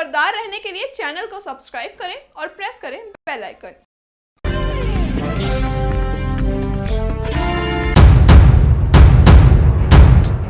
खबरदार रहने के लिए चैनल को सब्सक्राइब करें और प्रेस करें बेल आइकन।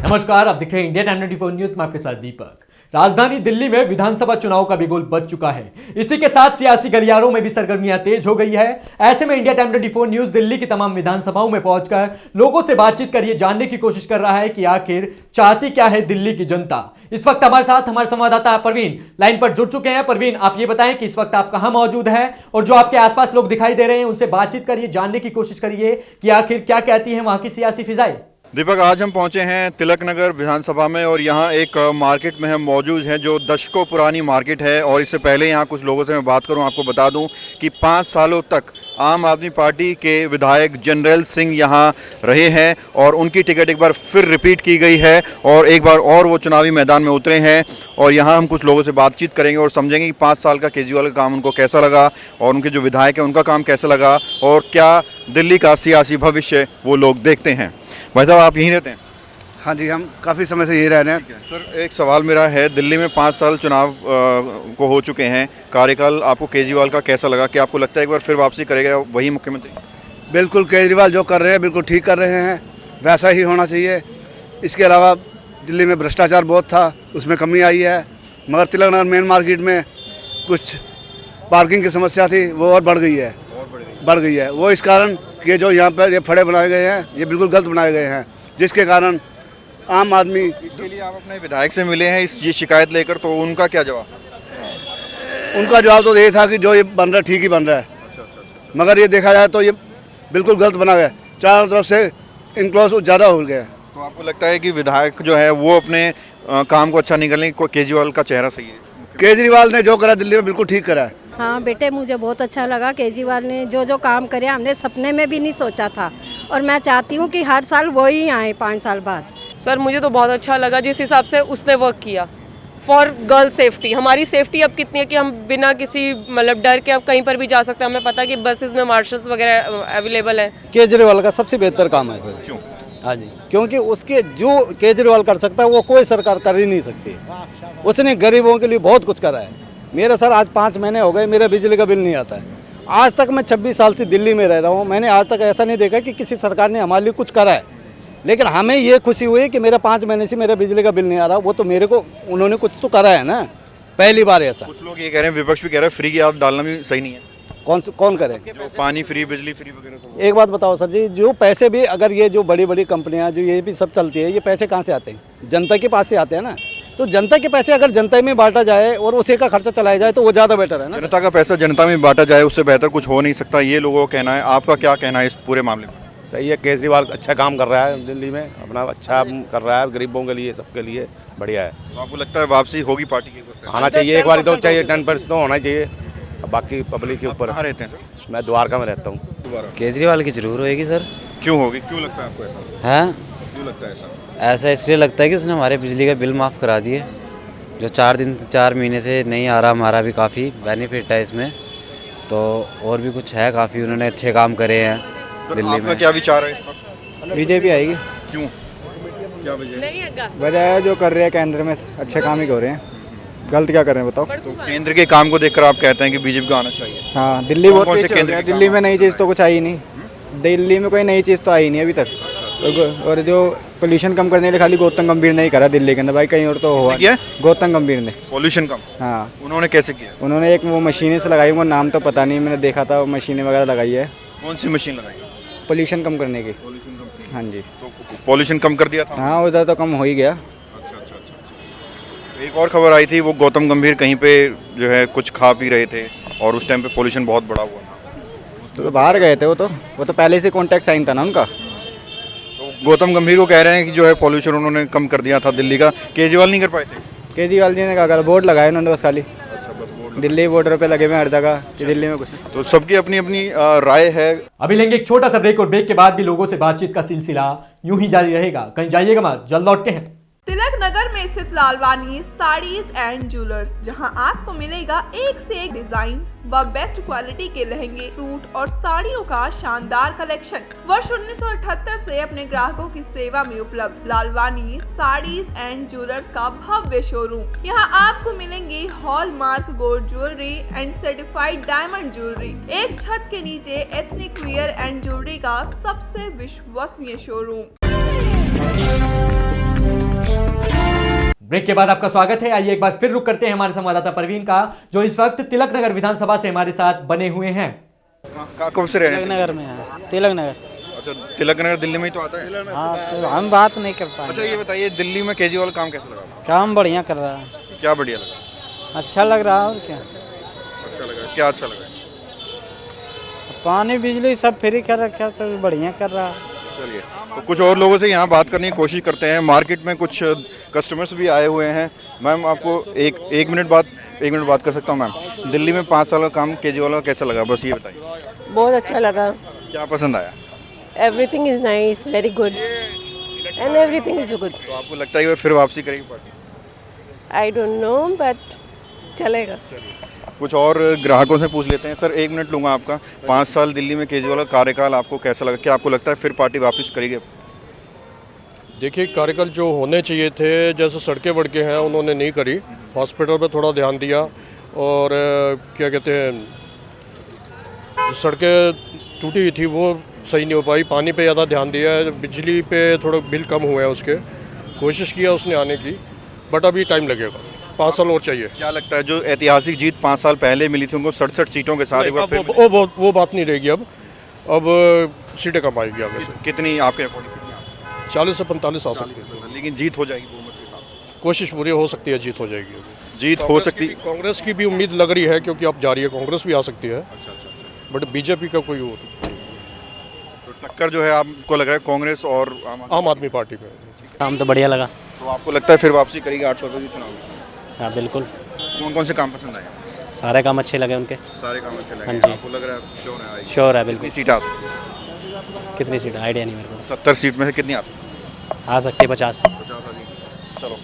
नमस्कार, आप देख रहे हैं इंडिया टाइम 24 न्यूज में आपके साथ दीपक। राजधानी दिल्ली में विधानसभा चुनाव का बिगुल बज चुका है। इसी के साथ सियासी गलियारों में भी सरगर्मियां तेज हो गई है। ऐसे में इंडिया टाइम 24 न्यूज दिल्ली की तमाम विधानसभाओं में पहुंचकर लोगों से बातचीत कर ये जानने की कोशिश कर रहा है कि आखिर चाहती क्या है दिल्ली की जनता। इस वक्त हमारे साथ हमारे संवाददाता परवीन लाइन पर जुड़ चुके हैं। परवीन, आप ये बताएं कि इस वक्त आप कहां मौजूद हैं और जो आपके आसपास लोग दिखाई दे रहे हैं उनसे बातचीत कर ये जानने की कोशिश करिए कि आखिर क्या कहती है वहां की सियासी फिजाएं। दीपक, आज हम पहुंचे हैं तिलक नगर विधानसभा में और यहाँ एक मार्केट में हम मौजूद हैं जो दशकों पुरानी मार्केट है। और इससे पहले यहाँ कुछ लोगों से मैं बात करूँ, आपको बता दूं कि 5 सालों तक आम आदमी पार्टी के विधायक जनरल सिंह यहाँ रहे हैं और उनकी टिकट एक बार फिर रिपीट की गई है और एक बार और वो चुनावी मैदान में उतरे हैं। और यहाँ हम कुछ लोगों से बातचीत करेंगे और समझेंगे कि 5 साल का केजरीवाल का काम उनको कैसा लगा और उनके जो विधायक हैं उनका काम कैसा लगा और क्या दिल्ली का सियासी भविष्य वो लोग देखते हैं। भाई साहब, आप यहीं रहते हैं? हाँ जी, हम काफ़ी समय से यहीं रह रहे हैं। सर, एक सवाल मेरा है, दिल्ली में 5 साल चुनाव को हो चुके हैं, कार्यकाल आपको केजरीवाल का कैसा लगा? क्या आपको लगता है एक बार फिर वापसी करेगा वही मुख्यमंत्री? बिल्कुल, केजरीवाल जो कर रहे हैं बिल्कुल ठीक कर रहे हैं, वैसा ही होना चाहिए। इसके अलावा दिल्ली में भ्रष्टाचार बहुत था, उसमें कमी आई है। मगर तिलक नगर मेन मार्केट में कुछ पार्किंग की समस्या थी, वो और बढ़ गई है। वो इस कारण कि जो यहाँ पर ये फड़े बनाए गए हैं ये बिल्कुल गलत बनाए गए हैं, जिसके कारण आम आदमी। इसके लिए आप अपने विधायक से मिले हैं ये शिकायत लेकर, तो उनका क्या जवाब? उनका जवाब तो ये था कि जो ये बन रहा है ठीक ही बन रहा है। मगर ये देखा जाए तो ये बिल्कुल गलत बना गया, चारों तरफ से इनक्लोज ज़्यादा हो गया। तो आपको लगता है कि विधायक जो है वो अपने काम को अच्छा नहीं कर लेंगे, केजरीवाल का चेहरा सही है? केजरीवाल ने जो करा दिल्ली में बिल्कुल ठीक करा है। हाँ बेटे, मुझे बहुत अच्छा लगा। केजरीवाल ने जो काम करे हमने सपने में भी नहीं सोचा था और मैं चाहती हूँ कि हर साल वो ही आए 5 साल बाद। सर, मुझे तो बहुत अच्छा लगा जिस हिसाब से उसने वर्क किया फॉर गर्ल सेफ्टी। हमारी सेफ्टी अब कितनी है कि हम बिना किसी मतलब डर के अब कहीं पर भी जा सकते हैं। हमें पता है कि बसेस में मार्शल्स वगैरह अवेलेबल है। केजरीवाल का सबसे बेहतर काम है सर। क्यों? हाँ जी, क्योंकि उसके जो केजरीवाल कर सकता है वो कोई सरकार कर ही नहीं सकती। उसने गरीबों के लिए बहुत कुछ करा है। मेरा सर आज 5 महीने हो गए, मेरा बिजली का बिल नहीं आता है। आज तक मैं 26 साल से दिल्ली में रह रहा हूँ, मैंने आज तक ऐसा नहीं देखा कि किसी सरकार ने हमारे लिए कुछ करा है। लेकिन हमें ये खुशी हुई कि मेरा 5 महीने से मेरा बिजली का बिल नहीं आ रहा। वो तो मेरे को उन्होंने कुछ तो करा है ना, पहली बार ऐसा। कुछ लोग ये कह रहे हैं, विपक्ष भी कह रहा है फ्री की आदत डालना भी सही नहीं है। कौन करे? जो पानी फ्री, बिजली फ्री वगैरह। एक बात बताओ सर जी, जो पैसे भी अगर ये जो बड़ी बड़ी कंपनियां जो ये भी सब चलती है, ये पैसे कहाँ से आते हैं? जनता के पास से आते हैं ना। तो जनता के पैसे अगर जनता में बांटा जाए और उसी का खर्चा चलाया जाए तो वो ज़्यादा बेटर है ना। जनता का पैसा जनता में बांटा जाए, उससे बेहतर कुछ हो नहीं सकता, ये लोगों का कहना है। आपका क्या कहना है इस पूरे मामले में? सही है, केजरीवाल अच्छा काम कर रहा है दिल्ली में, अपना अच्छा कर रहा है गरीबों के लिए, सबके लिए बढ़िया है। तो आपको लगता है वापसी होगी पार्टी की? आना चाहिए, एक बार तो चाहिए, 10% तो होना चाहिए। बाकी पब्लिक के ऊपर। कहाँ रहते हैं सर? मैं द्वारका में रहता हूँ। केजरीवाल की जरूर होएगी सर। क्यों होगी? क्यों लगता है आपको ऐसा? हैं? क्यों लगता है ऐसा? ऐसा इसलिए लगता है कि उसने हमारे बिजली का बिल माफ़ करा दिए, जो 4 महीने से नहीं आ रहा। हमारा भी काफ़ी बेनिफिट है इसमें, तो और भी कुछ है, काफ़ी उन्होंने अच्छे काम करे हैं दिल्ली आपका में। क्या विचार है इस पर? बीजेपी आएगी। क्यों? क्या वजह? वजह है जो कर रहे हैं केंद्र में अच्छे काम ही हो रहे हैं, गलत क्या कर रहे हैं बताओ? तो केंद्र के काम को देखकर आप कहते हैं कि बीजेपी को आना चाहिए? हाँ, दिल्ली बहुत कौन से पीछे केंद्र हो गया। के दिल्ली काम? में नई चीज़ तो कुछ आई नहीं। दिल्ली में कोई नई चीज़ तो आई नहीं अभी तक। और जो पोल्यूशन कम करने के लिए खाली गौतम गंभीर ने ही करा दिल्ली के अंदर, भाई कहीं और तो हुआ। गौतम गंभीर ने पॉल्यूशन कम? हाँ। उन्होंने कैसे किया? उन्होंने एक वो मशीनें से लगाई, वो नाम तो पता नहीं, मैंने देखा था वो मशीनें वगैरह लगाई है। कौन सी मशीन लगाई? पोल्यूशन कम करने की। पॉल्यूशन कम? हाँ जी। तो पॉल्यूशन कम कर दिया था? हाँ, उधर तो कम हो ही गया। एक और खबर आई थी, वो गौतम गंभीर कहीं पे जो है कुछ खा पी रहे थे और उस टाइम पे पॉल्यूशन बहुत बड़ा हुआ था। तो बाहर गए थे वो तो पहले से कॉन्टैक्ट साइन था ना उनका। तो गौतम गंभीर को कह रहे हैं कि जो है पॉल्यूशन उन्होंने कम कर दिया था दिल्ली का, केजरीवाल नहीं कर पाए थे? केजरीवाल जी ने क्या करा, बोर्ड लगाए उन्होंने बस खाली। दिल्ली बॉर्डर पे लगे हुए हर जगह कि दिल्ली में कुछ। तो सबकी अपनी अपनी राय है। अभी लेंगे एक छोटा सा ब्रेक और ब्रेक के बाद भी लोगों से बातचीत का सिलसिला यूं ही जारी रहेगा, कहीं जाइएगा मत, जल्द लौटते हैं। तिलक नगर में स्थित लालवानी साड़ीज एंड ज्वेलर्स, जहां आपको मिलेगा एक से एक डिजाइन व बेस्ट क्वालिटी के लहंगे, सूट और साड़ियों का शानदार कलेक्शन। वर्ष 1978 से अपने ग्राहकों की सेवा में उपलब्ध लालवानी साड़ीज एंड ज्वेलर्स का भव्य शोरूम। यहां आपको मिलेंगे hallmark gold jewellery and certified diamond jewellery. एक छत के नीचे एथनिक वियर एंड ज्वेलरी का सबसे विश्वसनीय शोरूम। ब्रेक के बाद आपका स्वागत है। आइए एक बार फिर रुक करते हैं हमारे संवाददाता परवीन का, जो इस वक्त तिलक नगर विधानसभा से हमारे साथ बने हुए हैं। कब से रह रहे हैं? तिलक नगर में है। तिलक नगर। अच्छा, तिलक नगर दिल्ली में ही तो आता है। हाँ, तो हम बात नहीं कर पाए। अच्छा, ये बताइए दिल्ली में केजरीवाल काम कैसा लगा? काम बढ़िया कर रहा है। क्या बढ़िया लगा? अच्छा लग रहा है और क्या। अच्छा लगा? क्या अच्छा लगा? पानी बिजली सब फ्री कर रखा है, तो बढ़िया कर रहा है। चलिए, तो कुछ और लोगों से यहाँ बात करने की कोशिश करते हैं। मार्केट में कुछ कस्टमर्स भी आए हुए हैं। मैम, आपको एक मिनट बात कर सकता हूँ मैम? दिल्ली में 5 साल का काम केजरीवाल का कैसा लगा, बस ये बताइए। बहुत अच्छा लगा। क्या पसंद आया? Everything is nice, very good and everything is good. तो आपको लगता है कि फिर वापसी करेगी party? I don't know but चलेगा। कुछ और ग्राहकों से पूछ लेते हैं। सर, 1 मिनट लूँगा आपका। 5 साल दिल्ली में केजरीवाल का कार्यकाल आपको कैसा लगा? क्या आपको लगता है फिर पार्टी वापस करेगी? देखिए, कार्यकाल जो होने चाहिए थे, जैसे सड़कें वड़कें हैं उन्होंने नहीं करी। हॉस्पिटल पे थोड़ा ध्यान दिया और क्या कहते हैं, सड़कें टूटी हुई थी वो सही नहीं हो पाई। पानी पे ज़्यादा ध्यान दिया है, बिजली पे थोड़ा बिल कम हुआ है उसके। कोशिश किया उसने आने की, बट अभी टाइम लगेगा। 5 साल और चाहिए। क्या लगता है जो ऐतिहासिक जीत 5 साल पहले मिली थी उनको 67 सीटों के साथ वो बात नहीं रहेगी। अब सीटें कम आएगी आगे से। कितनी आपके अकॉर्डिंग? 40 से 45 आ सकती है, लेकिन जीत हो जाएगी बहुमत के साथ? कोशिश पूरी हो सकती है, जीत हो जाएगी। जीत हो सकती है। कांग्रेस की भी उम्मीद लग रही है, क्योंकि अब जा रही है, कांग्रेस भी आ सकती है। बट बीजेपी का कोई तो टक्कर जो है आपको लग रहा है कांग्रेस और आम आदमी पार्टी में? काम तो बढ़िया लगा। तो आपको लगता है फिर वापसी करेगी 800 रुपये की चुनाव में? हाँ बिल्कुल। कौन से काम पसंद आए? सारे काम अच्छे लगे उनके। सारे काम अच्छे लगे। हाँ जी। आपको लग रहा है श्योर है? श्योर है बिल्कुल। कितनी सीट आ सकती है? कितनी सीट आइडिया नहीं मेरे को। 70 सीट में से कितनी आ सकती आ सकती है 50 तक। चलो,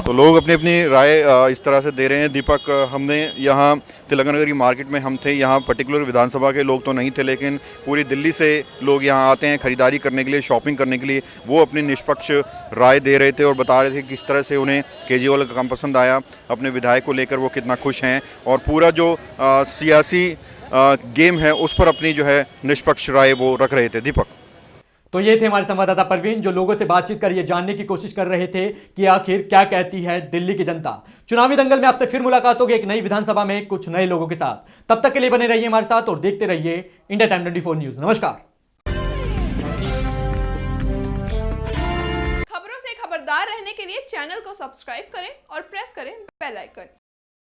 तो लोग अपनी अपनी राय इस तरह से दे रहे हैं। दीपक, हमने यहाँ तिलक नगर की मार्केट में हम थे। यहाँ पर्टिकुलर विधानसभा के लोग तो नहीं थे, लेकिन पूरी दिल्ली से लोग यहाँ आते हैं खरीदारी करने के लिए, शॉपिंग करने के लिए। वो अपनी निष्पक्ष राय दे रहे थे और बता रहे थे कि किस तरह से उन्हें केजरीवाल का काम पसंद आया, अपने विधायक को लेकर वो कितना खुश हैं, और पूरा जो सियासी गेम है उस पर अपनी जो है निष्पक्ष राय वो रख रहे थे। दीपक, तो ये थे हमारे संवाददाता परवीन, जो लोगों से बातचीत कर ये जानने की कोशिश कर रहे थे कि आखिर क्या कहती है दिल्ली की जनता। चुनावी दंगल में आपसे फिर मुलाकात होगी एक नई विधानसभा में कुछ नए लोगों के साथ। तब तक के लिए बने रहिए हमारे साथ और देखते रहिए इंडिया टाइम 24 न्यूज। नमस्कार। खबरों से खबरदार रहने के लिए चैनल को सब्सक्राइब करें और प्रेस करें बेल आइकन।